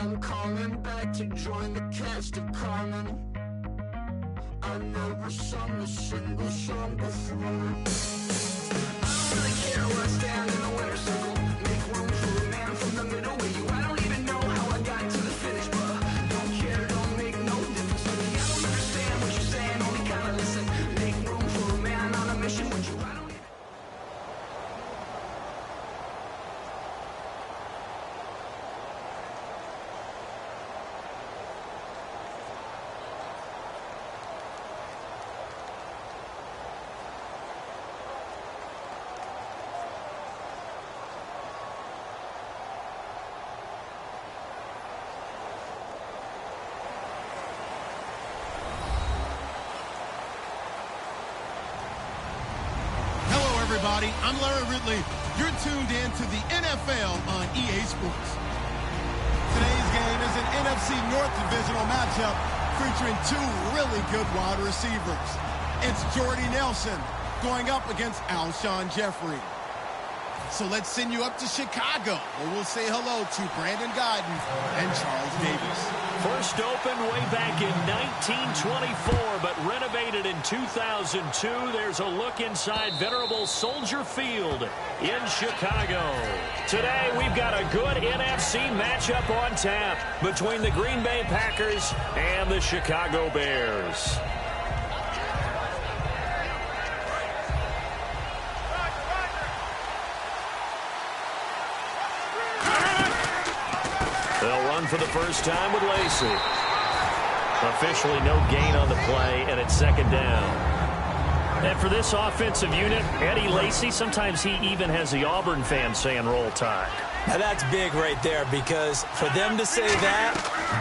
I'm coming back to join the cast of Carmen. I never sung a single song before. I don't really care where I stand in the winner's circle. Make room for a man from the middle with you. I don't even know how I got to the finish, but don't care, don't make no difference to me. I don't understand what you're saying, only kinda listen. Make room for a man on a mission with you. I don't even... Everybody, I'm Larry Ridley. You're tuned in to the NFL on EA Sports. Today's game is an NFC North divisional matchup featuring two really good wide receivers. It's Jordy Nelson going up against Alshon Jeffrey. So let's send you up to Chicago, where we'll say hello to Brandon Gaudin and Charles Davis. First opened way back in 1924, but renovated in 2002. There's a look inside venerable Soldier Field in Chicago. Today, we've got a good NFC matchup on tap between the Green Bay Packers and the Chicago Bears. They'll run for the first time with Lacy. Officially no gain on the play, and it's second down. And for this offensive unit, Eddie Lacy, sometimes he even has the Auburn fans saying roll tide. Now that's big right there, because for them to say that,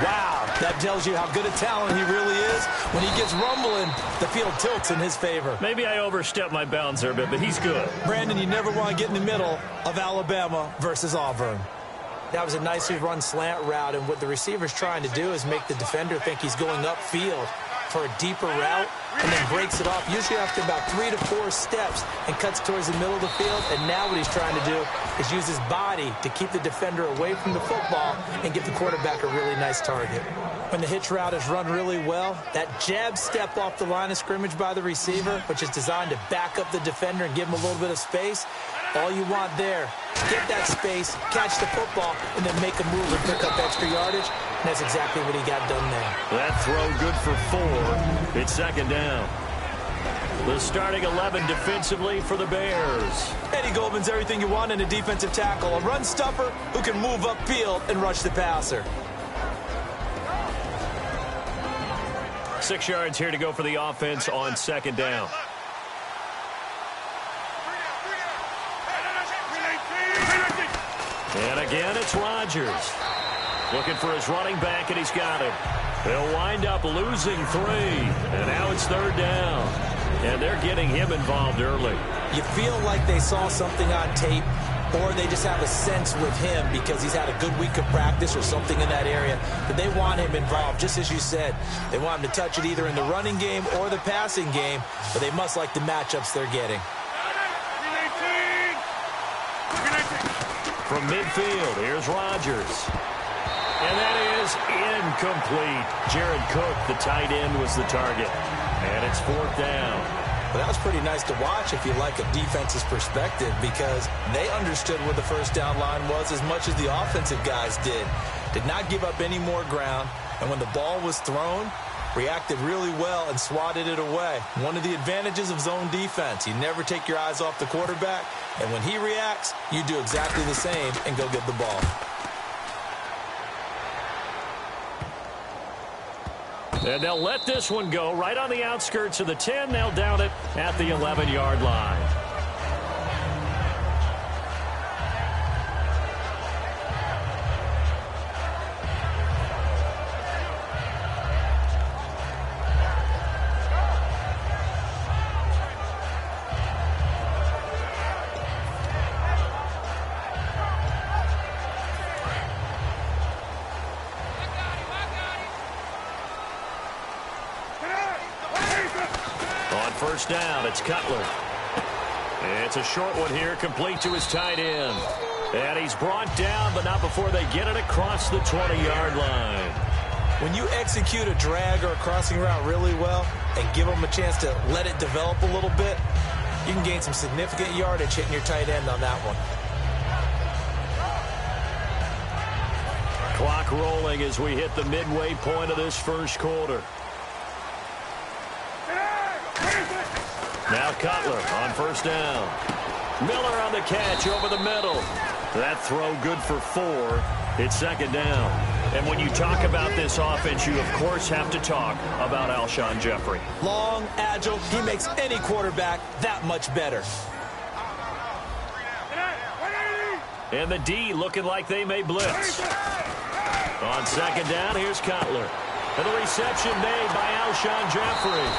wow, that tells you how good a talent he really is. When he gets rumbling, the field tilts in his favor. Maybe I overstepped my bounds there a bit, but he's good. Brandon, you never want to get in the middle of Alabama versus Auburn. That was a nicely run slant route, and what the receiver's trying to do is make the defender think he's going upfield for a deeper route, and then breaks it off, usually after about 3 to 4 steps, and cuts towards the middle of the field. And now what he's trying to do is use his body to keep the defender away from the football and give the quarterback a really nice target. When the hitch route is run really well, that jab step off the line of scrimmage by the receiver, which is designed to back up the defender and give him a little bit of space, all you want there, get that space, catch the football, and then make a move and pick up extra yardage. And that's exactly what he got done there. That throw good for 4. It's second down. The starting 11 defensively for the Bears. Eddie Goldman's everything you want in a defensive tackle. A run stuffer who can move upfield and rush the passer. 6 yards here to go for the offense on second down. And again, it's Rodgers. Looking for his running back, and he's got him. They'll wind up losing 3. And now it's third down. And they're getting him involved early. You feel like they saw something on tape, or they just have a sense with him because he's had a good week of practice or something in that area. But they want him involved, just as you said. They want him to touch it either in the running game or the passing game, but they must like the matchups they're getting. From midfield, here's Rodgers. And that is incomplete. Jared Cook, the tight end, was the target. And it's fourth down. Well, that was pretty nice to watch if you like a defense's perspective, because they understood where the first down line was as much as the offensive guys did. Did not give up any more ground, and when the ball was thrown, reacted really well and swatted it away. One of the advantages of zone defense, you never take your eyes off the quarterback, and when he reacts, you do exactly the same and go get the ball. And they'll let this one go right on the outskirts of the 10. They'll down it at the 11-yard line. First down, it's Cutler. It's a short one here, complete to his tight end. And he's brought down, but not before they get it across the 20-yard line. When you execute a drag or a crossing route really well and give them a chance to let it develop a little bit, you can gain some significant yardage hitting your tight end on that one. Clock rolling as we hit the midway point of this first quarter. Now Cutler on first down. Miller on the catch over the middle. That throw good for 4. It's second down. And when you talk about this offense, you, of course, have to talk about Alshon Jeffrey. Long, agile. He makes any quarterback that much better. And the D looking like they may blitz. On second down, here's Cutler. And the reception made by Alshon Jeffrey.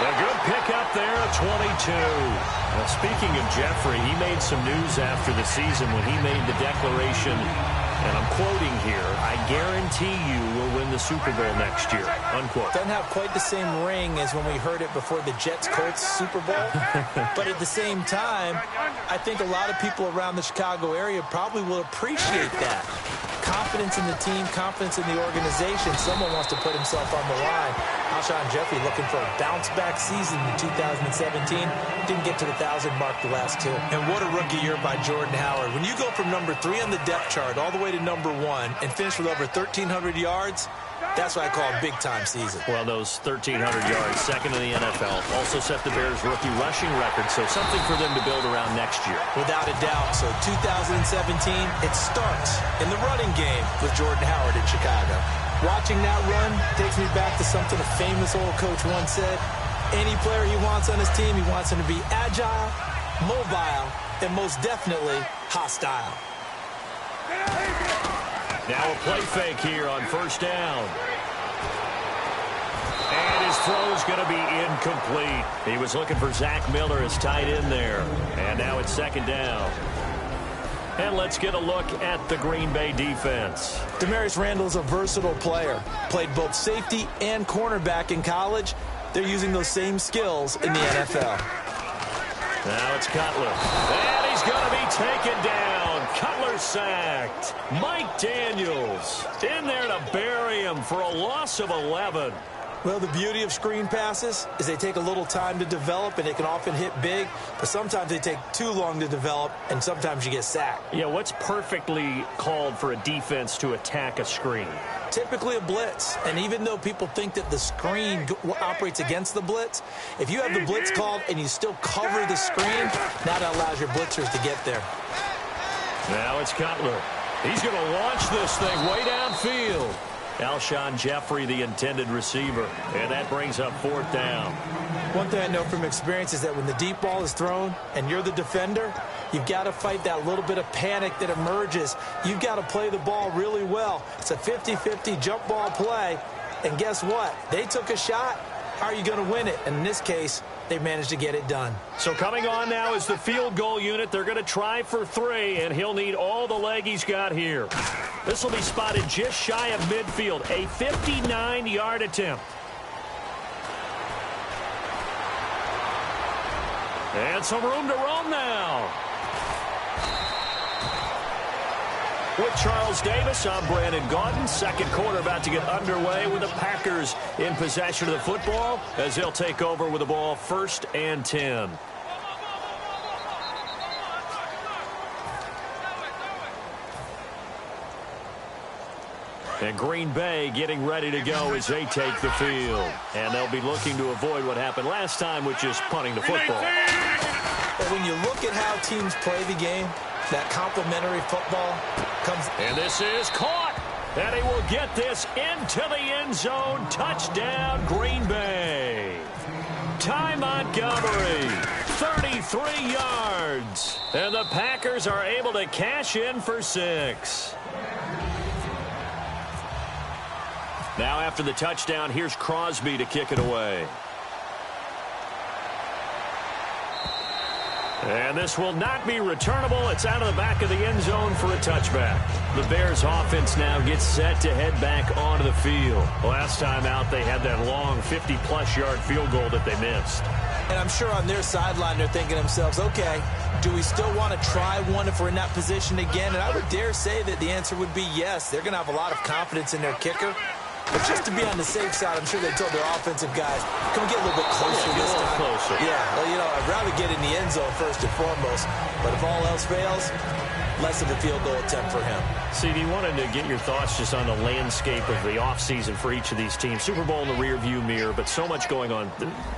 A good pickup there at 22. Now, speaking of Jeffrey, he made some news after the season when he made the declaration, and I'm quoting here, "I guarantee you we'll win the Super Bowl next year," unquote. Doesn't have quite the same ring as when we heard it before the Jets-Colts Super Bowl. But at the same time, I think a lot of people around the Chicago area probably will appreciate that. Confidence in the team, confidence in the organization. Someone wants to put himself on the line. Alshon Jeffrey looking for a bounce-back season in 2017. Didn't get to the 1,000 mark the last 2. And what a rookie year by Jordan Howard. When you go from number 3 on the depth chart all the way to number 1 and finish with over 1,300 yards, that's what I call a big-time season. Well, those 1,300 yards, second in the NFL, also set the Bears' rookie rushing record, so something for them to build around next year. Without a doubt. So 2017, it starts in the running game with Jordan Howard in Chicago. Watching that run takes me back to something a famous old coach once said. Any player he wants on his team, he wants him to be agile, mobile, and most definitely hostile. Now a play fake here on first down. And his throw's going to be incomplete. He was looking for Zach Miller as tight end there. And now it's second down. And let's get a look at the Green Bay defense. Damarius Randall's a versatile player. Played both safety and cornerback in college. They're using those same skills in the NFL. Now it's Cutler. And he's going to be taken down. Cutler sacked. Mike Daniels in there to bury him for a loss of 11. Well, the beauty of screen passes is they take a little time to develop, and they can often hit big, but sometimes they take too long to develop, and sometimes you get sacked. Yeah, what's perfectly called for a defense to attack a screen? Typically a blitz, and even though people think that the screen operates against the blitz, if you have the blitz called and you still cover the screen, now that allows your blitzers to get there. Now it's Cutler. He's going to launch this thing way downfield. Alshon Jeffrey, the intended receiver, and that brings up fourth down. One thing I know from experience is that when the deep ball is thrown and you're the defender, you've got to fight that little bit of panic that emerges. You've got to play the ball really well. It's a 50-50 jump ball play, and guess what? They took a shot. How are you going to win it? And in this case, they managed to get it done. So coming on now is the field goal unit. They're going to try for 3, and he'll need all the leg he's got here. This will be spotted just shy of midfield. A 59-yard attempt. And some room to roam now. With Charles Davis, I'm Brandon Gaudin. Second quarter about to get underway with the Packers in possession of the football as they'll take over with the ball 1st and 10. And Green Bay getting ready to go as they take the field. And they'll be looking to avoid what happened last time, which is punting the football. But when you look at how teams play the game, that complementary football comes. And this is caught. And he will get this into the end zone. Touchdown, Green Bay. Ty Montgomery, 33 yards. And the Packers are able to cash in for 6. Now after the touchdown, here's Crosby to kick it away. And this will not be returnable. It's out of the back of the end zone for a touchback. The Bears offense now gets set to head back onto the field. Last time out, they had that long 50-plus yard field goal that they missed. And I'm sure on their sideline they're thinking to themselves, okay, Do we still want to try one if we're in that position again? And I would dare say that the answer would be yes. They're going to have a lot of confidence in their kicker. But just to be on the safe side, I'm sure they told their offensive guys, come get a little bit closer this time. Closer. Yeah, well, you know, I'd rather get in the end zone first and foremost. But if all else fails, less of a field goal attempt for him. CD, wanted to get your thoughts just on the landscape of the offseason for each of these teams. Super Bowl in the rearview mirror, but so much going on.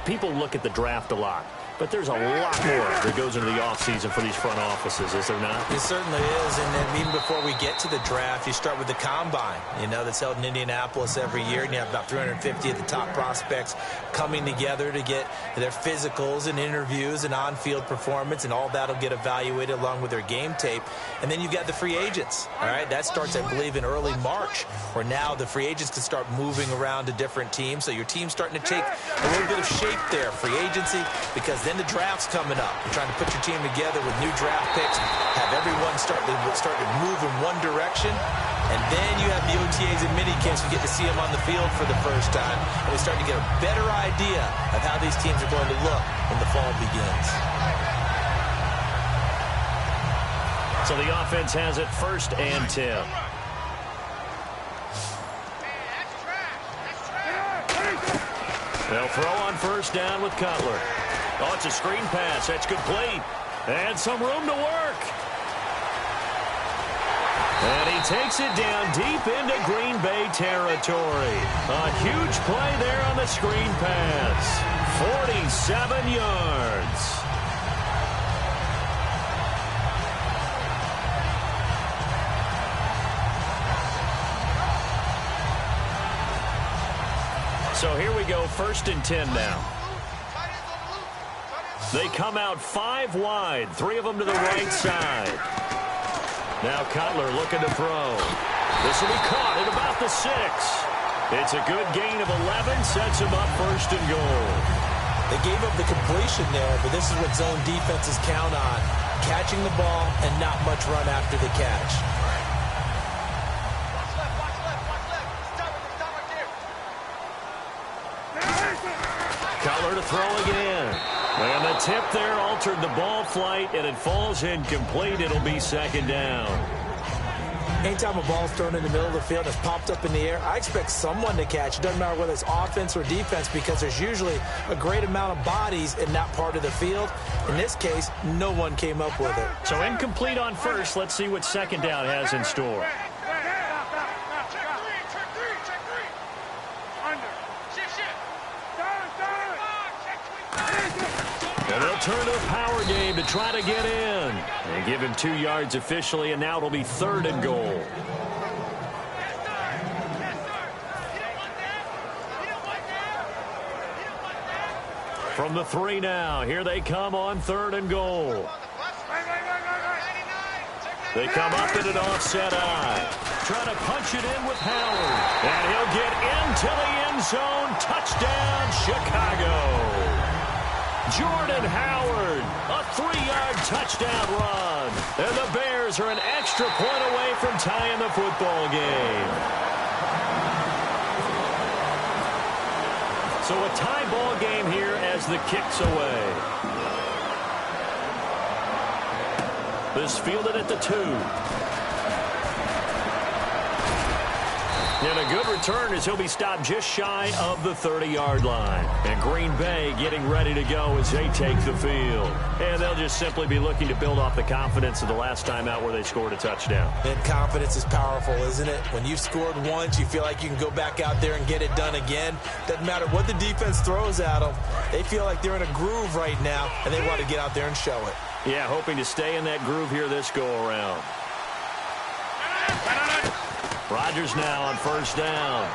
People look at the draft a lot. But there's a lot more that goes into the offseason for these front offices, is there not? It certainly is. And then even before we get to the draft, you start with the combine, you know, that's held in Indianapolis every year. And you have about 350 of the top prospects coming together to get their physicals and interviews and on-field performance. And all that will get evaluated along with their game tape. And then you've got the free agents. All right, that starts, I believe, in early March, where now the free agents can start moving around to different teams. So your team's starting to take a little bit of shape there, free agency, because then the draft's coming up. You're trying to put your team together with new draft picks, have everyone start to move in one direction, and then you have the OTAs and minicamps. You get to see them on the field for the first time, and we start to get a better idea of how these teams are going to look when the fall begins. So the offense has it 1st and 10. They'll throw on 1st down with Cutler. Oh, it's a screen pass. That's complete. And some room to work. And he takes it down deep into Green Bay territory. A huge play there on the screen pass. 47 yards. So here we go, 1st and 10 now. They come out 5 wide, 3 of them to the right side. Now Cutler looking to throw. This will be caught at about the 6. It's a good gain of 11, sets him up 1st and goal. They gave up the completion there, but this is what zone defenses count on. Catching the ball and not much run after the catch. Cutler to throw again. And the tip there altered the ball flight, and it falls incomplete. It'll be 2nd down. Anytime a ball's thrown in the middle of the field and it's popped up in the air, I expect someone to catch. It doesn't matter whether it's offense or defense, because there's usually a great amount of bodies in that part of the field. In this case, no one came up with it. So incomplete on 1st. Let's see what 2nd down has in store. And they'll turn to the power game to try to get in. And give him 2 yards officially, and now it'll be 3rd and goal. From the 3 now, here they come on 3rd and goal. They come up in an offset eye. Trying to punch it in with Howard. And he'll get into the end zone. Touchdown, Chicago. Jordan Howard, a 3-yard touchdown run. And the Bears are an extra point away from tying the football game. So a tie ball game here as the kick's away. This fielded at the 2. And a good return as he'll be stopped just shy of the 30-yard line. And Green Bay getting ready to go as they take the field. And they'll just simply be looking to build off the confidence of the last time out where they scored a touchdown. And confidence is powerful, isn't it? When you've scored once, you feel like you can go back out there and get it done again. Doesn't matter what the defense throws at them. They feel like they're in a groove right now, and they want to get out there and show it. Yeah, hoping to stay in that groove here this go-around. Rodgers now on 1st down.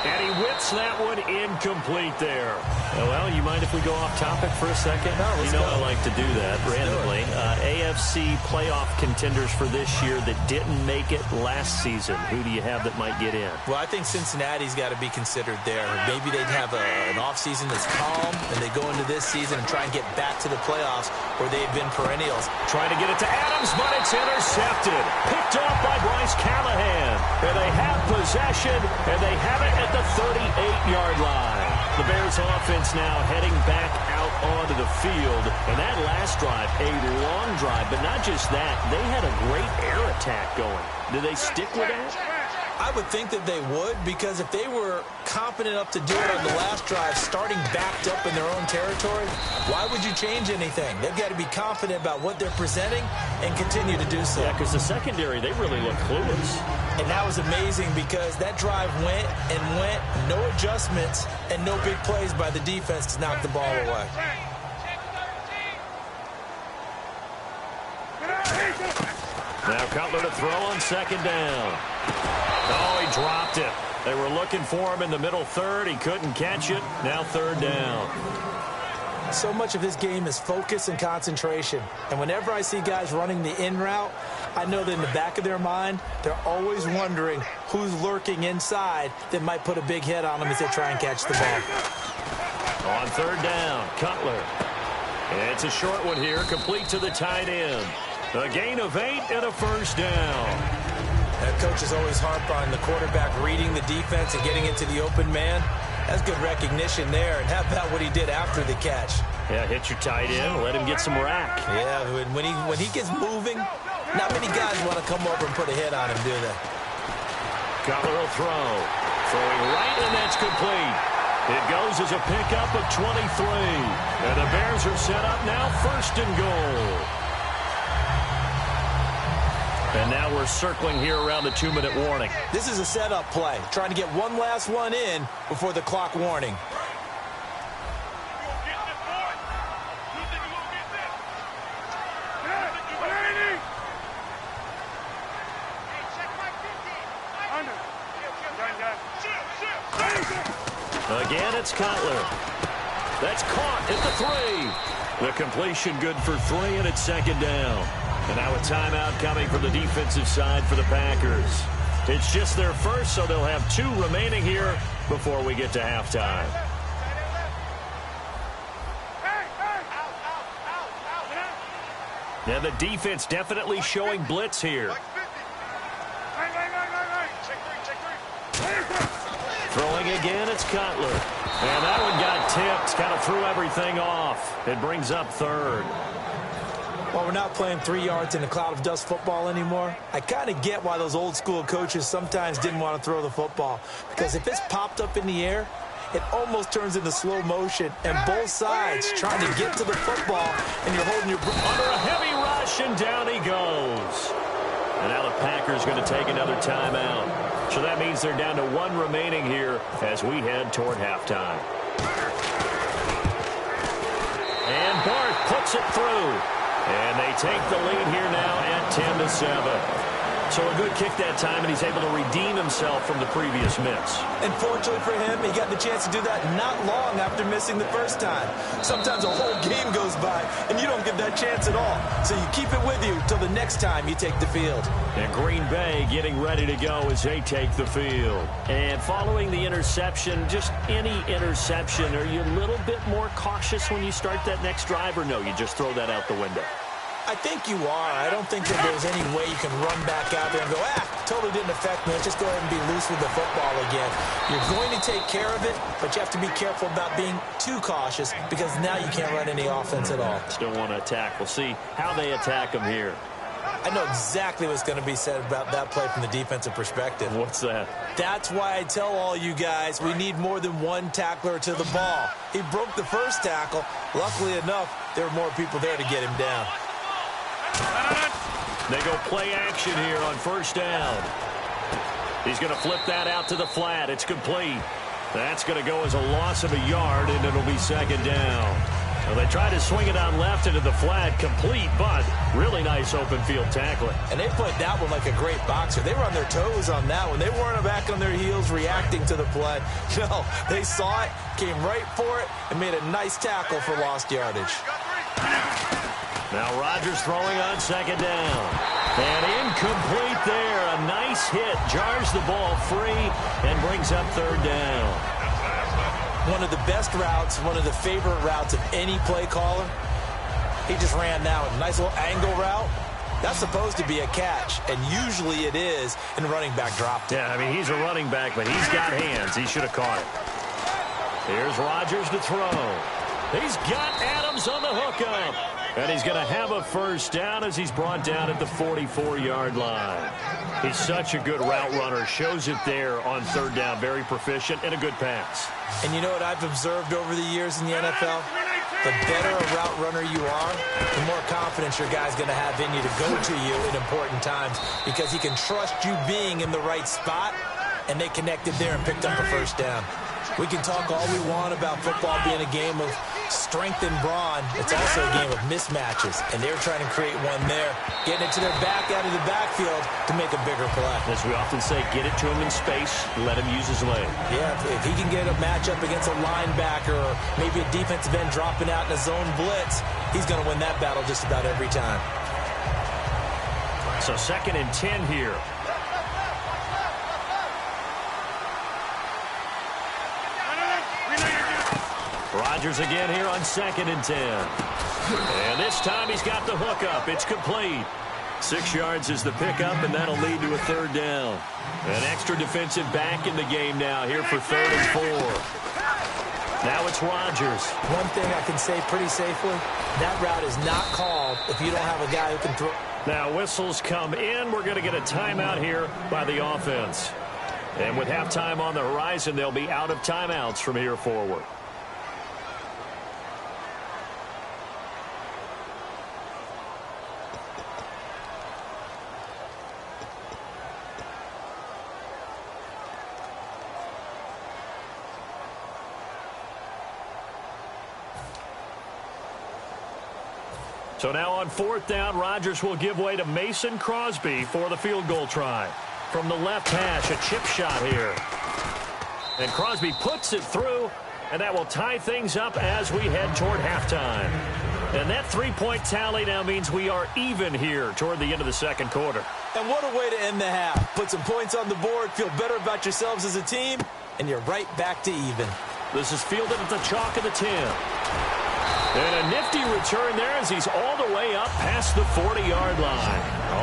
And he whips that one incomplete there. Well, you mind if we go off topic for a second? No, let's go. I like to do that randomly. AFC playoff contenders for this year that didn't make it last season. Who do you have that might get in? Well, I think Cincinnati's got to be considered there. Maybe they'd have an offseason that's calm, and they go into this season and try and get back to the playoffs where they've been perennials. Trying to get it to Adams, but it's intercepted. Picked off by Bryce Callahan. And they have possession, and they have it at the 38-yard line. The Bears offense now heading back out onto the field. And that last drive, a long drive, but not just that. They had a great air attack going. Do they stick with that? I would think that they would, because if they were confident enough to do it on the last drive, starting backed up in their own territory, why would you change anything? They've got to be confident about what they're presenting and continue to do so. Yeah, because the secondary, they really look clueless. And that was amazing because that drive went and went, no adjustments, and no big plays by the defense to knock the ball away. Now Cutler to throw on second down. Oh, he dropped it. They were looking for him in the middle third. He couldn't catch it. Now third down. So much of this game is focus and concentration. And whenever I see guys running the in route, I know that in the back of their mind, they're always wondering who's lurking inside that might put a big hit on them as they try and catch the ball. On third down, Cutler. It's a short one here, complete to the tight end. A gain of 8 and a first down. That coach is always harp on the quarterback reading the defense and getting into the open man. That's good recognition there. And how about what he did after the catch? Yeah, hit your tight end, let him get some rack. Yeah, when he gets moving, not many guys want to come over and put a hit on him, do they? Cutler will throw. Throwing right, and that's complete. It goes as a pickup of 23. And the Bears are set up now, first and goal. And now we're circling here around the 2-minute warning. This is a setup play, trying to get one last one in before the clock warning. Again, it's Cutler. That's caught at the 3. The completion good for 3, and it's second down. And now a timeout coming from the defensive side for the Packers. It's just their first, so they'll have 2 remaining here before we get to halftime. Yeah, the defense definitely showing blitz here. Throwing again, it's Cutler. And that one got tipped, kind of threw everything off. It brings up third. While we're not playing 3 yards in a cloud of dust football anymore, I kind of get why those old school coaches sometimes didn't want to throw the football. Because if it's popped up in the air, it almost turns into slow motion. And both sides trying to get to the football, and you're holding your breath. Under a heavy rush, and down he goes. And now the Packers going to take another timeout. So that means they're down to 1 remaining here as we head toward halftime. And Barth puts it through. And they take the lead here now at 10-7. So a good kick that time, and he's able to redeem himself from the previous miss. And fortunately for him, he got the chance to do that not long after missing the first time. Sometimes a whole game goes by, and you don't get that chance at all. So you keep it with you till the next time you take the field. And Green Bay getting ready to go as they take the field. And following the interception, just any interception, are you a little bit more cautious when you start that next drive, or no, you just throw that out the window? I think you are. I don't think that there's any way you can run back out there and go, totally didn't affect me. Let's just go ahead and be loose with the football again. You're going to take care of it, but you have to be careful about being too cautious because now you can't run any offense at all. Still want to attack. We'll see how they attack them here. I know exactly what's going to be said about that play from the defensive perspective. What's that? That's why I tell all you guys we need more than one tackler to the ball. He broke the first tackle. Luckily enough, there were more people there to get him down. They go play action here on first down. He's going to flip that out to the flat. It's complete. That's going to go as a loss of a yard, and it'll be second down. Well, they try to swing it on left into the flat, complete, but really nice open field tackling. And they played that one like a great boxer. They were on their toes on that one. They weren't back on their heels reacting to the play. No, they saw it, came right for it, and made a nice tackle for lost yardage. Now Rodgers throwing on second down. And incomplete there. A nice hit. Jars the ball free and brings up third down. One of the best routes, one of the favorite routes of any play caller. He just ran that one. Nice little angle route. That's supposed to be a catch, and usually it is, and the running back dropped it. Yeah, I mean, he's a running back, but he's got hands. He should have caught it. Here's Rodgers to throw. He's got Adams on the hookup. And he's going to have a first down as he's brought down at the 44-yard line. He's such a good route runner. Shows it there on third down. Very proficient and a good pass. And you know what I've observed over the years in the NFL? The better a route runner you are, the more confidence your guy's going to have in you to go to you in important times because he can trust you being in the right spot, and they connected there and picked up a first down. We can talk all we want about football being a game of strength and brawn. It's also a game of mismatches, and they're trying to create one there, getting it to their back out of the backfield to make a bigger play. As we often say, get it to him in space, let him use his leg. Yeah, if he can get a matchup against a linebacker or maybe a defensive end dropping out in a zone blitz, he's going to win that battle just about every time. So 2nd and 10 here. Rodgers again here on 2nd and 10. And this time he's got the hookup. It's complete. 6 yards is the pickup, and that'll lead to a third down. An extra defensive back in the game now here for 3rd and 4. Now it's Rodgers. One thing I can say pretty safely, that route is not called if you don't have a guy who can throw. Now whistles come in. We're going to get a timeout here by the offense. And with halftime on the horizon, they'll be out of timeouts from here forward. So now on 4th down, Rodgers will give way to Mason Crosby for the field goal try. From the left hash, a chip shot here. And Crosby puts it through, and that will tie things up as we head toward halftime. And that 3-point tally now means we are even here toward the end of the 2nd quarter. And what a way to end the half. Put some points on the board, feel better about yourselves as a team, and you're right back to even. This is fielded at the chalk of the 10. And a nifty return there as he's all the way up past the 40-yard line.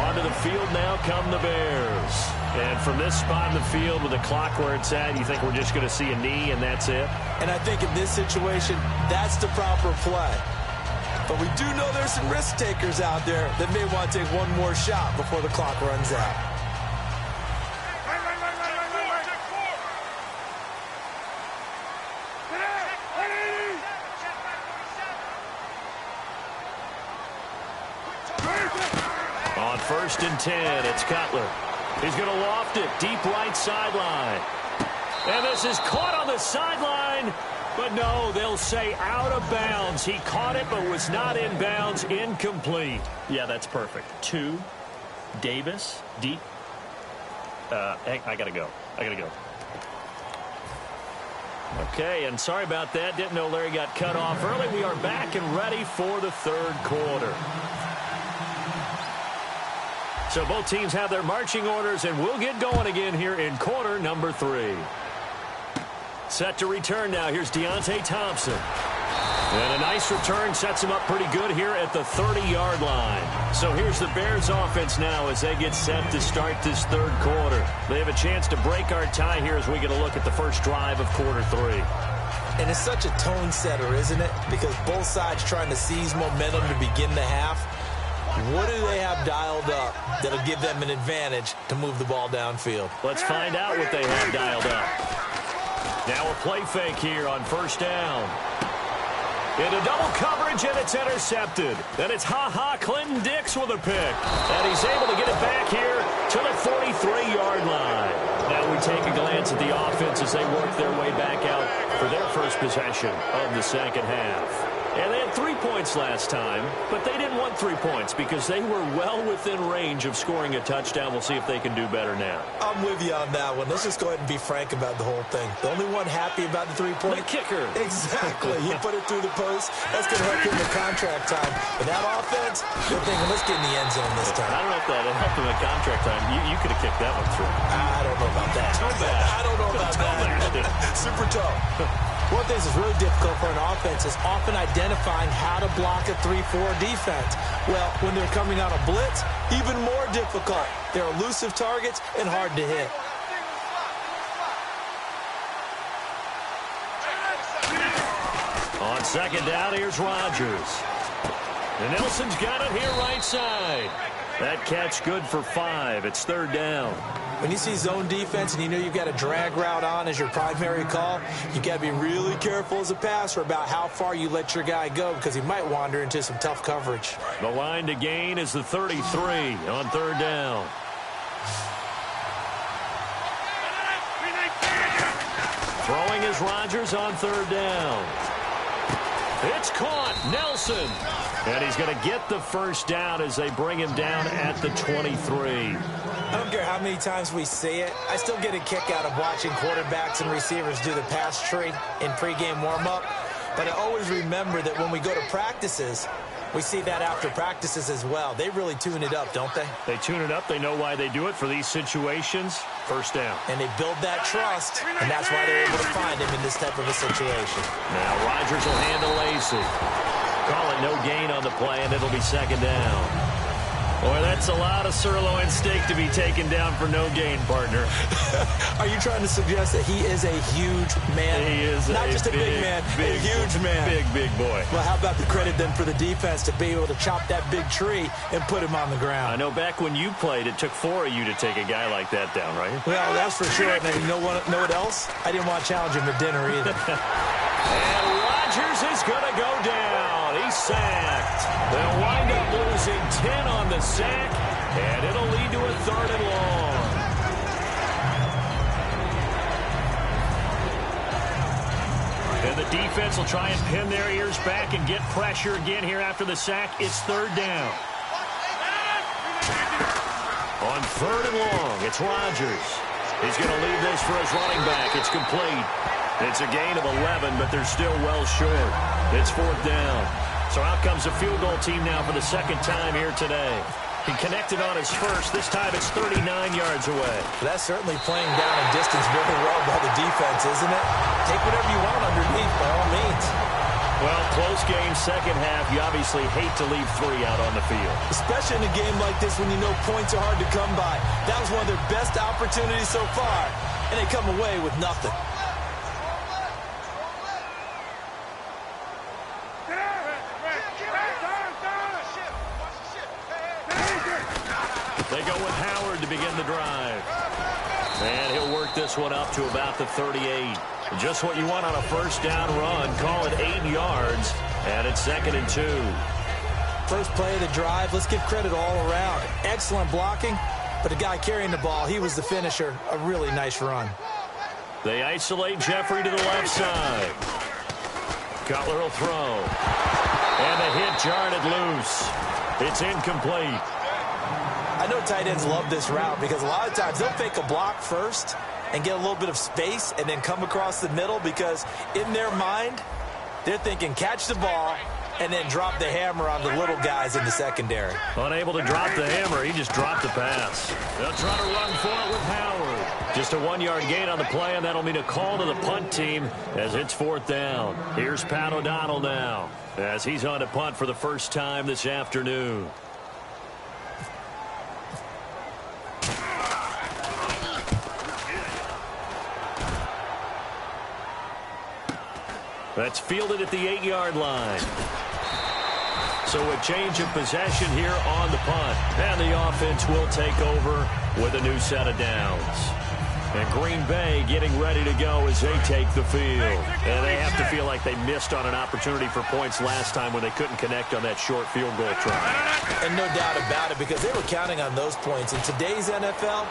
Onto the field now come the Bears. And from this spot in the field with the clock where it's at, you think we're just going to see a knee and that's it? And I think in this situation, that's the proper play. But we do know there's some risk takers out there that may want to take one more shot before the clock runs out. On 1st and 10, it's Cutler. He's going to loft it deep right sideline. And this is caught on the sideline. But no, they'll say out of bounds. He caught it but was not in bounds. Incomplete. Yeah, that's perfect. 2, Davis, deep. I got to go. Okay, and sorry about that. Didn't know Larry got cut off early. We are back and ready for the 3rd quarter. So both teams have their marching orders, and we'll get going again here in quarter number 3. Set to return now. Here's Deontay Thompson. And a nice return sets him up pretty good here at the 30-yard line. So here's the Bears offense now as they get set to start this 3rd quarter. They have a chance to break our tie here as we get a look at the first drive of quarter 3. And it's such a tone setter, isn't it? Because both sides trying to seize momentum to begin the half. What do they have dialed up that'll give them an advantage to move the ball downfield? Let's find out what they have dialed up. Now a play fake here on 1st down. Into double coverage, and it's intercepted. Then it's Clinton Dix with a pick. And he's able to get it back here to the 43-yard line. Now we take a glance at the offense as they work their way back out for their first possession of the 2nd half. And they had 3 points last time, but they didn't want 3 points because they were well within range of scoring a touchdown. We'll see if they can do better now. I'm with you on that one. Let's just go ahead and be frank about the whole thing. The only one happy about the 3-point? The kicker. Exactly. He put it through the post. That's going to help him in contract time. But that offense, they're thinking, let's get in the end zone this time. I don't know if that helped him in contract time. You could have kicked that one through. I don't know about that. I don't know about that. Super tough. One thing that's really difficult for an offense is often identifying how to block a 3-4 defense. Well, when they're coming out of blitz, even more difficult. They're elusive targets and hard to hit. On second down, here's Rodgers. And Nelson's got it here right side. That catch good for 5. It's third down. When you see zone defense and you know you've got a drag route on as your primary call, you got to be really careful as a passer about how far you let your guy go because he might wander into some tough coverage. The line to gain is the 33 on third down. Throwing is Rodgers on third down. It's caught. Nelson. And he's going to get the first down as they bring him down at the 23. I don't care how many times we see it. I still get a kick out of watching quarterbacks and receivers do the pass tree in pregame warm-up. But I always remember that when we go to practices, we see that after practices as well. They really tune it up, don't they? They tune it up. They know why they do it for these situations. First down. And they build that trust, and that's why they're able to find him in this type of a situation. Now Rodgers will hand to Lacy. Call it no gain on the play, and it'll be second down. Boy, that's a lot of sirloin steak to be taken down for no gain, partner. Are you trying to suggest that he is a huge man? He is not just a big man, a huge man. Big boy. Well, how about the credit then for the defense to be able to chop that big tree and put him on the ground? I know back when you played, it took 4 of you to take a guy like that down, right? Well, that's for sure. And you know what else? I didn't want to challenge him at dinner either. And Rodgers is going to go down. He's sacked. They'll wind up losing 10 on the sack, and it'll lead to a third and long. And the defense will try and pin their ears back and get pressure again here after the sack. It's third down. On third and long, it's Rodgers. He's going to leave this for his running back. It's complete. It's a gain of 11, but they're still well short. It's fourth down. So out comes the field goal team now for the second time here today. He connected on his first. This time it's 39 yards away. That's certainly playing down a distance very well by the defense, isn't it? Take whatever you want underneath, by all means. Well, close game, second half. You obviously hate to leave 3 out on the field. Especially in a game like this when you know points are hard to come by. That was one of their best opportunities so far, and they come away with nothing. They go with Howard to begin the drive. And he'll work this one up to about the 38. Just what you want on a first down run. Call it 8 yards. And it's second and 2. First play of the drive. Let's give credit all around. Excellent blocking. But the guy carrying the ball, he was the finisher. A really nice run. They isolate Jeffrey to the left side. Cutler will throw. And the hit jarred it loose. It's incomplete. I know tight ends love this route because a lot of times they'll fake a block first and get a little bit of space and then come across the middle because in their mind, they're thinking catch the ball and then drop the hammer on the little guys in the secondary. Unable to drop the hammer, he just dropped the pass. They'll try to run for it with Howard. Just a 1-yard gain on the play, and that'll mean a call to the punt team as it's fourth down. Here's Pat O'Donnell now as he's on to punt for the first time this afternoon. That's fielded at the 8-yard line. So a change of possession here on the punt. And the offense will take over with a new set of downs. And Green Bay getting ready to go as they take the field. And they have to feel like they missed on an opportunity for points last time when they couldn't connect on that short field goal try. And no doubt about it because they were counting on those points. In today's NFL,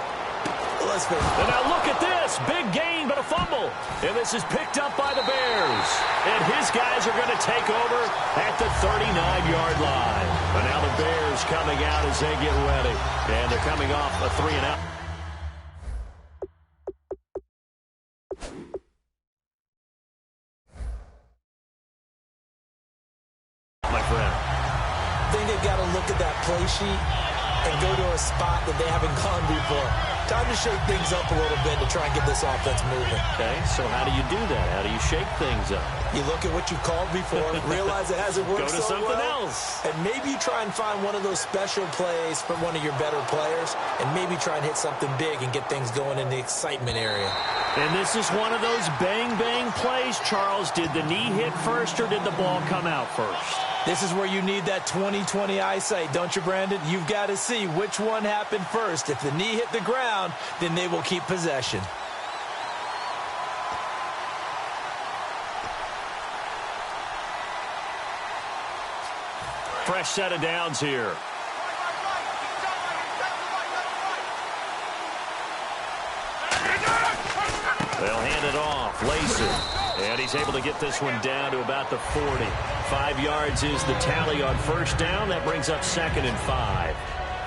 let's face it. And now look at this. Big gain, but a fumble. And this is picked up by the Bears. And his guys are going to take over at the 39-yard line. And now the Bears coming out as they get ready. And they're coming off a 3-and-out. My friend. I think they've got to look at that play sheet and go to a spot that they haven't gone before. Time to shake things up a little bit to try and get this offense moving. Okay, so how do you do that? How do you shake things up? You look at what you called before, realize it hasn't worked Go to so something well, else. and maybe you try and find one of those special plays from one of your better players, and maybe try and hit something big and get things going in the excitement area. And this is one of those bang-bang plays, Charles. Did the knee hit first or did the ball come out first? This is where you need that 20/20 eyesight, don't you, Brandon? You've got to see which one happened first. If the knee hit the ground, then they will keep possession. Fresh set of downs here. They'll hand it off. Lacey. And he's able to get this one down to about the 40. 5 yards is the tally on first down. That brings up 2nd and 5.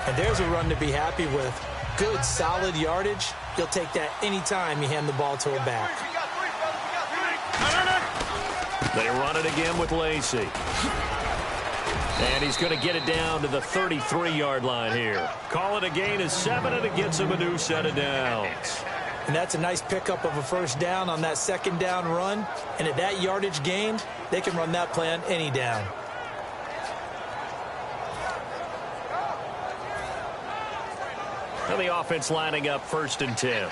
And there's a run to be happy with. Good, solid yardage. You'll take that anytime you hand the ball to a back. They run it again with Lacey. And he's going to get it down to the 33-yard line here. Call it a gain of 7, and it gets him a new set of downs. And that's a nice pickup of a first down on that second down run. And at that yardage gained, they can run that play on any down. And the offense lining up 1st and 10.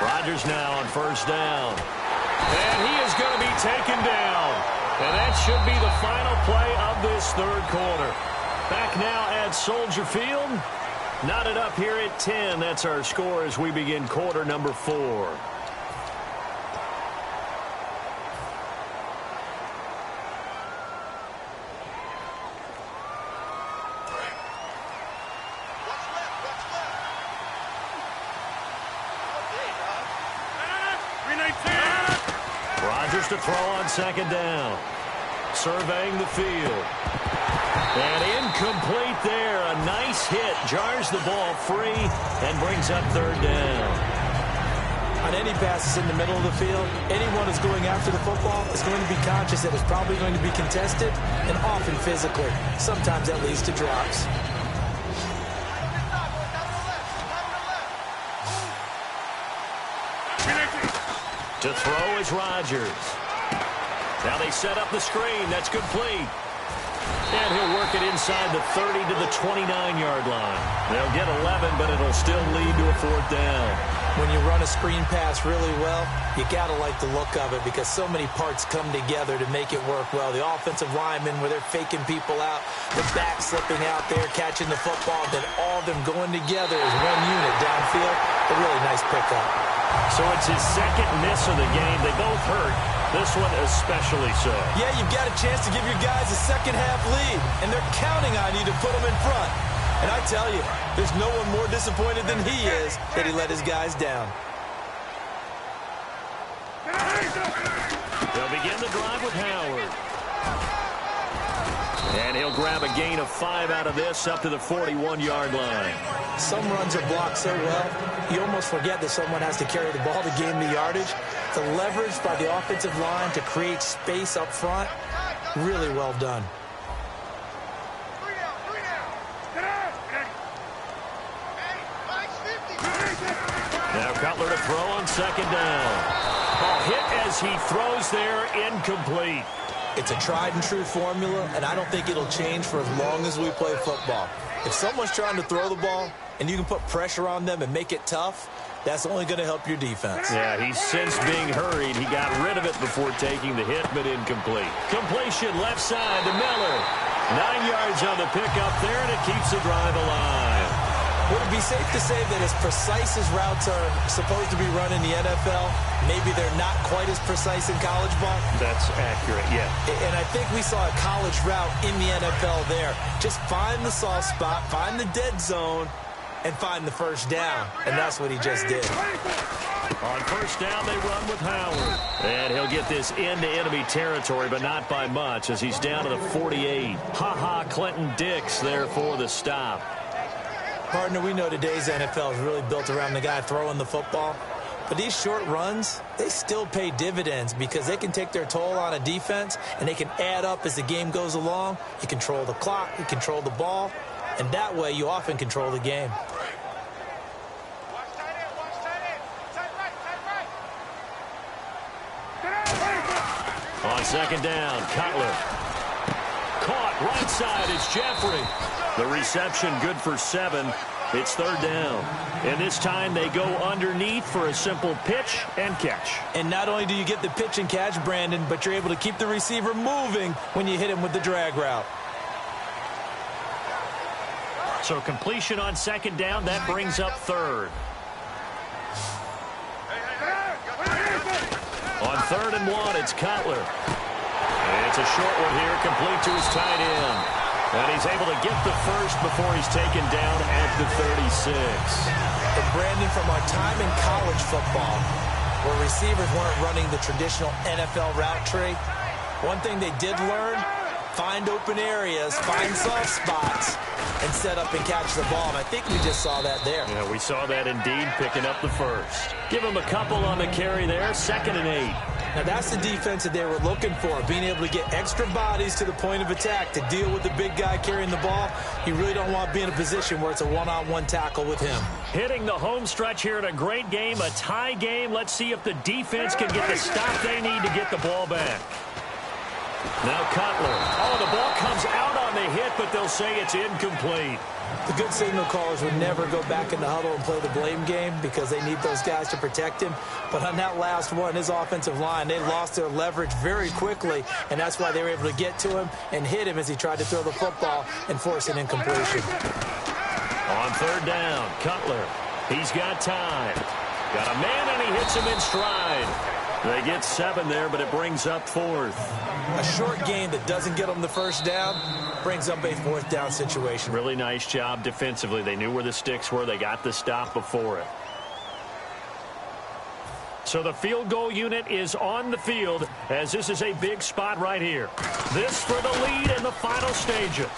Rodgers now on first down. And he is going to be taken down. And that should be the final play of this 3rd quarter. Back now at Soldier Field. Knotted up here at 10. That's our score as we begin quarter number 4. Rodgers to throw on 2nd down. Surveying the field. And incomplete there. A nice hit. Jars the ball free and brings up 3rd down. On any passes in the middle of the field, anyone who's going after the football is going to be conscious that it's probably going to be contested and often physically. Sometimes that leads to drops. To throw is Rodgers. Now they set up the screen. That's complete. And he'll work it inside the 30 to the 29-yard line. They'll get 11, but it'll still lead to a 4th down. When you run a screen pass really well, you got to like the look of it because so many parts come together to make it work well. The offensive linemen, where they're faking people out, the back slipping out there, catching the football, then all of them going together as one unit downfield. A really nice pickup. So it's his 2nd miss of the game. They both hurt. This one especially so. Yeah, you've got a chance to give your guys a second-half lead, and they're counting on you to put them in front. And I tell you, there's no one more disappointed than he is that he let his guys down. They'll begin the drive with Howard. And he'll grab a gain of 5 out of this up to the 41-yard line. Some runs are blocked so well, you almost forget that someone has to carry the ball to gain the yardage. The leverage by the offensive line to create space up front, really well done. Now Cutler to throw on 2nd down. Ball hit as he throws there, incomplete. It's a tried-and-true formula, and I don't think it'll change for as long as we play football. If someone's trying to throw the ball, and you can put pressure on them and make it tough, that's only going to help your defense. Yeah, he's since being hurried. He got rid of it before taking the hit, but incomplete. Completion left side to Miller. 9 yards on the pickup there, and it keeps the drive alive. Would it be safe to say that as precise as routes are supposed to be run in the NFL, maybe they're not quite as precise in college ball? That's accurate, yeah. And I think we saw a college route in the NFL there. Just find the soft spot, find the dead zone, and find the first down. And that's what he just did. On first down, they run with Howard. And he'll get this into enemy territory, but not by much as he's down to the 48. Clinton Dix there for the stop. Partner, we know today's NFL is really built around the guy throwing the football. But these short runs, they still pay dividends because they can take their toll on a defense, and they can add up as the game goes along. You control the clock, you control the ball, and that way you often control the game. On 2nd down, Cutler. Caught Right side, it's Jeffrey. The reception good for 7. It's third down. And this time they go underneath for a simple pitch and catch. And not only do you get the pitch and catch, Brandon, but you're able to keep the receiver moving when you hit him with the drag route. So completion on second down, that brings up third. On 3rd and 1, it's Cutler. It's a short one here, complete to his tight end. And he's able to get the first before he's taken down at the 36. And Brandon, from our time in college football, where receivers weren't running the traditional NFL route tree, one thing they did learn, find open areas, find soft spots, and set up and catch the ball. And I think we just saw that there. Yeah, we saw that indeed, picking up the first. Give him a couple on the carry there, 2nd and 8. Now, that's the defense that they were looking for, being able to get extra bodies to the point of attack to deal with the big guy carrying the ball. You really don't want to be in a position where it's a one-on-one tackle with him. Hitting the home stretch here in a great game, a tie game. Let's see if the defense can get the stop they need to get the ball back. Now Cutler. Oh, the ball comes out on the hit, but they'll say it's incomplete. The good signal callers would never go back in the huddle and play the blame game because they need those guys to protect him. But on that last one, his offensive line, they lost their leverage very quickly, and that's why they were able to get to him and hit him as he tried to throw the football and force an incompletion. On 3rd down, Cutler. He's got time. Got a man, and he hits him in stride. They get 7 there, but it brings up 4th. A short game that doesn't get them the first down brings up a 4th down situation. Really nice job defensively. They knew where the sticks were. They got the stop before it. So the field goal unit is on the field as this is a big spot right here. This for the lead in the final stages.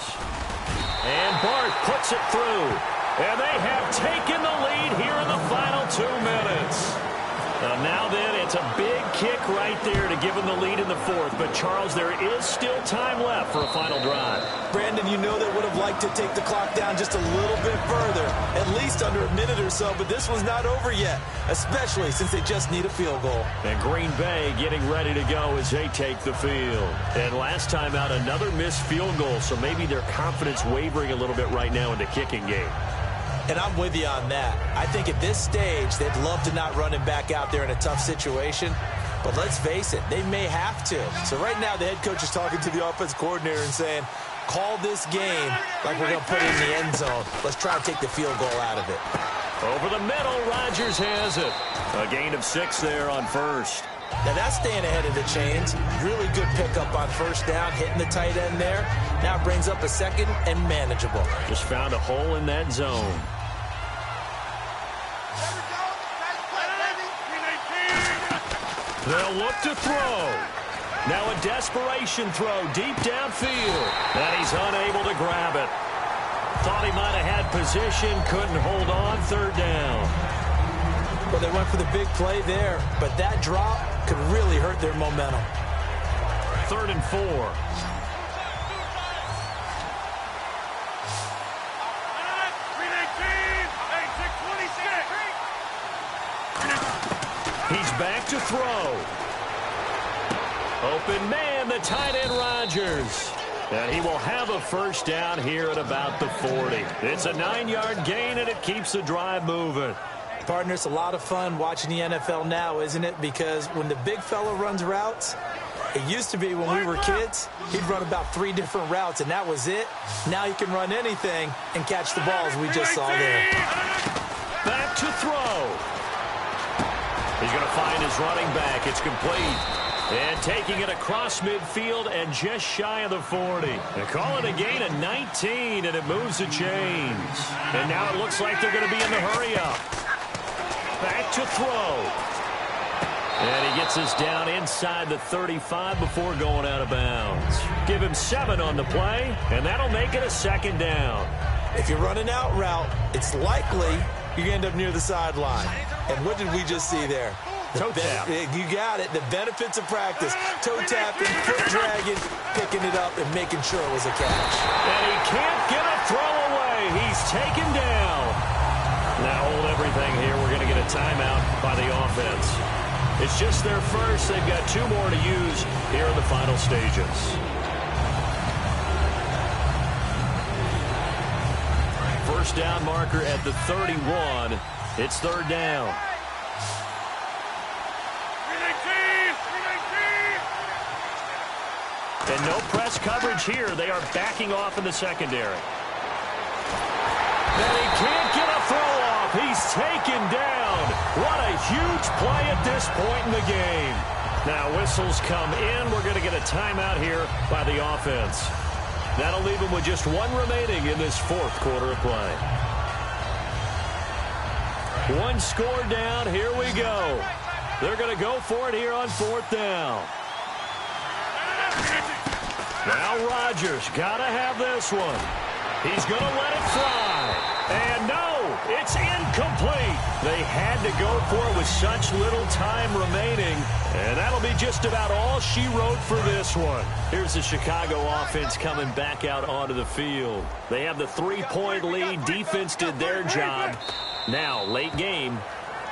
And Bart puts it through. And they have taken the lead here in the final 2 minutes. Now then, it's a big kick right there to give them the lead in the 4th. But, Charles, there is still time left for a final drive. Brandon, you know they would have liked to take the clock down just a little bit further, at least under a minute or so. But this one's not over yet, especially since they just need a field goal. And Green Bay getting ready to go as they take the field. And last time out, another missed field goal. So maybe their confidence wavering a little bit right now in the kicking game. And I'm with you on that. I think at this stage, they'd love to not run him back out there in a tough situation. But let's face it, they may have to. So right now, the head coach is talking to the offense coordinator and saying, call this game like we're going to put it in the end zone. Let's try to take the field goal out of it. Over the middle, Rodgers has it. A gain of 6 there on 1st. Now that's staying ahead of the chains. Really good pickup on 1st down, hitting the tight end there. Now it brings up a 2nd and manageable. Just found a hole in that zone. They'll look to throw. Now a desperation throw deep downfield. And he's unable to grab it. Thought he might have had position, couldn't hold on, 3rd down. Well, they went for the big play there, but that drop could really hurt their momentum. 3rd and 4. He's back to throw. Open man, the tight end Rodgers. And he will have a 1st down here at about the 40. It's a 9-yard gain, and it keeps the drive moving. Partner, it's a lot of fun watching the NFL now, isn't it? Because when the big fella runs routes, it used to be when we were kids, he'd run about 3 different routes, and that was it. Now he can run anything and catch the ball, as we just saw there. Back to throw. He's going to find his running back. It's complete. And taking it across midfield and just shy of the 40. They call it a gain of 19, and it moves the chains. And now it looks like they're going to be in the hurry-up. Back to throw. And he gets us down inside the 35 before going out of bounds. Give him 7 on the play, and that'll make it a 2nd down. If you're running out route, it's likely you're going to end up near the sideline. And what did we just see there? Toe tap. You got it. The benefits of practice. Toe tapping, foot dragging, picking it up, and making sure it was a catch. And he can't get a throw away. He's taken down. Now hold everything here. We're going to get a timeout by the offense. It's just their first. They've got 2 more to use here in the final stages. first down marker at the 31. It's third down. And no press coverage here. They are backing off in the secondary. And he can't get a throw off. He's taken down. What a huge play at this point in the game. Now whistles come in. We're going to get a timeout here by the offense. That'll leave them with just one remaining in this fourth quarter of play. One score down. Here we go. They're going to go for it here on fourth down. Now Rodgers got to have this one. He's going to let it fly. And no, it's incomplete. They had to go for it with such little time remaining. And that'll be just about all she wrote for this one. Here's the Chicago offense coming back out onto the field. They have the 3-point lead. Defense did their job. Now, late game.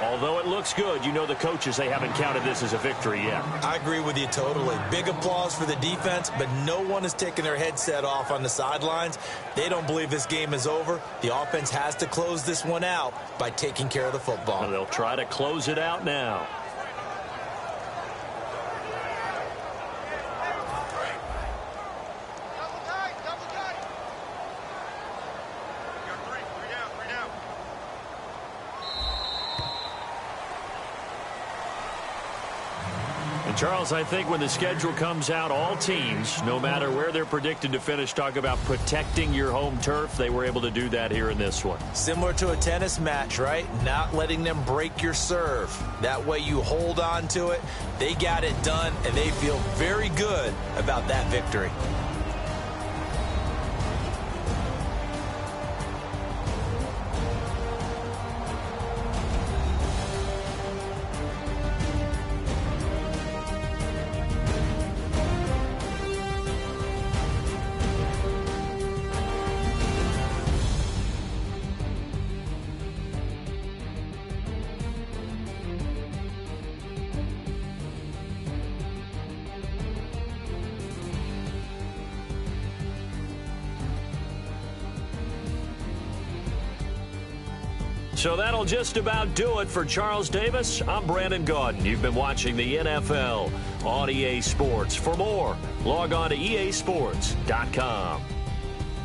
Although it looks good, you know the coaches, they haven't counted this as a victory yet. I agree with you totally. Big applause for the defense, but no one is taking their headset off on the sidelines. They don't believe this game is over. The offense has to close this one out by taking care of the football. And they'll try to close it out now. Charles, I think when the schedule comes out, all teams, no matter where they're predicted to finish, talk about protecting your home turf. They were able to do that here in this one. Similar to a tennis match, right? Not letting them break your serve. That way you hold on to it. They got it done, and they feel very good about that victory. So that'll just about do it for Charles Davis. I'm Brandon Gaudin. You've been watching the NFL on EA Sports. For more, log on to easports.com.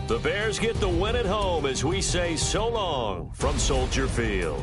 The Bears get the win at home as we say so long from Soldier Field.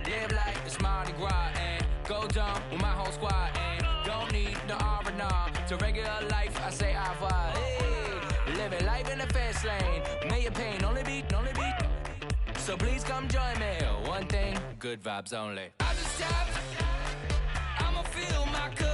Live like it's Mardi Gras and go dumb with my whole squad and don't need no R&R to regular life. I say au revoir. Hey, living life in the fast lane. May your pain only beat. So please come join me. One thing, good vibes only. I just tap. I'ma fill my cup.